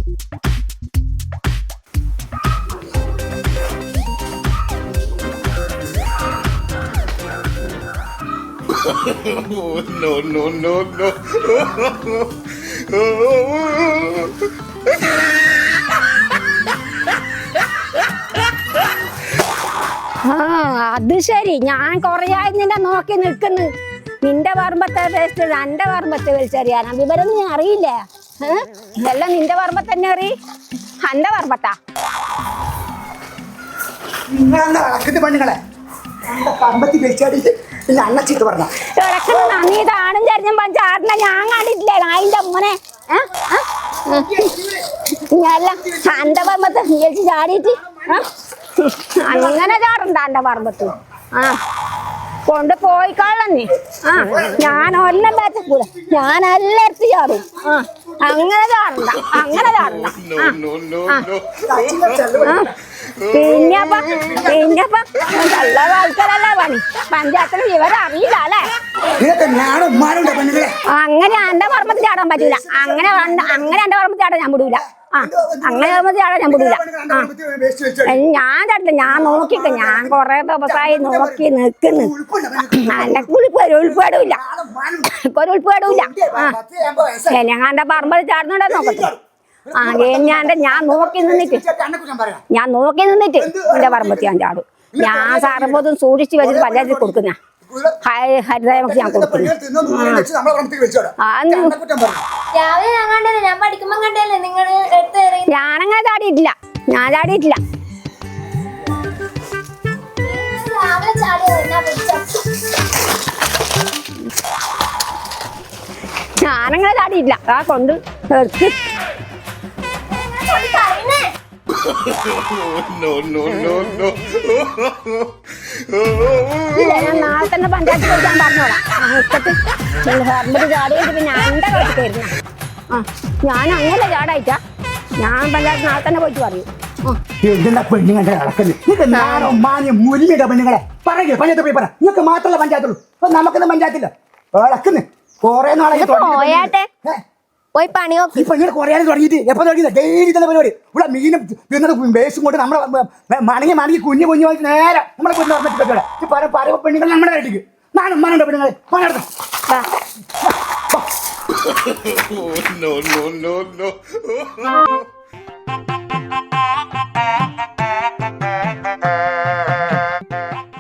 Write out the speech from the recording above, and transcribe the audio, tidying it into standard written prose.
No, no, no, no. അത് ശരി. ഞാൻ കൊറേയായി നിന്നെ നോക്കി നിൽക്കുന്നു. നിന്റെ പറമ്പത്തെ വേസ്റ്റ് എന്റെ പറമ്പത്തെ വലിച്ചെറിയാനാ വിവരം നീ അറിയില്ലേ? എല്ലാം നിന്റെ പറമ്പത്ത് തന്നെ അറിയി. എന്റെ പറമ്പത്താ നീ താണും ചരിഞ്ഞും ചാടിന ഞാൻ കണ്ടിട്ടില്ലേ നായിന്റെ അമ്മനെ. ഞാനെല്ലാം എന്റെ പറമ്പത്ത് ചേച്ചി ചാടിയിട്ട് അങ്ങനെ ചാടണ്ട എന്റെ പറമ്പത്ത്. കൊണ്ട് പോയിക്കാളാം നീ. ഞാൻ ഒല്ലാം ബാച്ചക്കൂല, ഞാൻ എല്ലായിടത്തും ചാടും. അങ്ങനെ ചാടണ്ട, അങ്ങനെ ചാടണ്ട. പിന്നെപ്പ നല്ല ആൾക്കാരല്ലേ പണി. പഞ്ചായത്തിന് വിവരം അറിയില്ല അല്ലേ? അങ്ങനെ എന്റെ പറമ്പത്ത് ചാടാൻ പറ്റൂല. അങ്ങനെ എന്റെ പറമ്പത്ത് ചാടാൻ ഞാൻ വിടൂല. അങ്ങനെ ചാടാൻ ഞാൻ വിടൂല. ഞാൻ ചാടില്ല. ഞാൻ നോക്കിക്ക. ഞാൻ കൊറേ ദിവസമായി നോക്കി നിക്കുന്നു. എന്റെ ഉൾപ്പെടൂല, ഒരു ഉൾപ്പെടൂല. ഞങ്ങളുടെ പറമ്പത്ത് ചാടുന്നുണ്ടോ നോക്കട്ടെ. ഞാൻ നോക്കി നിന്നിട്ട് എന്റെ പറമ്പത്ത് ഞാൻ ചാടും. ഞാൻ സാറുമ്പോതും സൂക്ഷിച്ച് വെച്ചിട്ട് പഞ്ചായത്തിൽ കൊടുക്കുന്ന ഹരിതയമൊക്കെ ഞാൻ കൊടുക്കുന്നു. ഞാനങ്ങനെ ചാടിയിട്ടില്ല. ഞാൻ ചാടിയിട്ടില്ല. ഞാനങ്ങനെ ചാടിയിട്ടില്ല. കൊണ്ട് എടുത്ത് ഞാൻ നാളെ തന്നെ പഞ്ചായത്ത് കൊടുക്കാൻ പറഞ്ഞോളാം. പറമ്പത്ത് ചാടിയിട്ട് പിന്നെ എന്റെ കളിക്ക് വരുന്ന ഞാൻ അങ്ങനെ ചാടായിട്ടാ. ഞാൻ പഞ്ചായത്ത് നാളെ തന്നെ പോയിട്ട് പറയും. പെണ്ണുങ്ങളുടെ പെണ്ണുങ്ങളെ പറയേ പഞ്ചായത്ത് പോയി പറ. നിങ്ങൾക്ക് മാത്രമല്ല പഞ്ചായത്തുള്ളൂ. നമുക്കൊന്നും പഞ്ചായത്തില്ല. ഇളക്കുന്നു കൊറേ നാളെ പോയി പണി നോക്കി. ഇപ്പൊ ഇങ്ങനെ കുറയാൻ തുടങ്ങിയിട്ട് എപ്പോ തുടങ്ങിയത്? ഡെയിലി തന്നെ പരിപാടി. ഇവിടെ മീനും വേസ്റ്റും കൊണ്ട് നമ്മളെ മണങ്ങി കുഞ്ഞു നേരെ നമ്മളെ കുഞ്ഞു പറഞ്ഞിട്ട് പല പെണ്ണുങ്ങൾ നമ്മുടെ വീട്ടിക്ക് നാനും ഉമ്മാനുണ്ടോ പെണ്ണുങ്ങളെ പണിയെടുത്തു. No, no, no, no.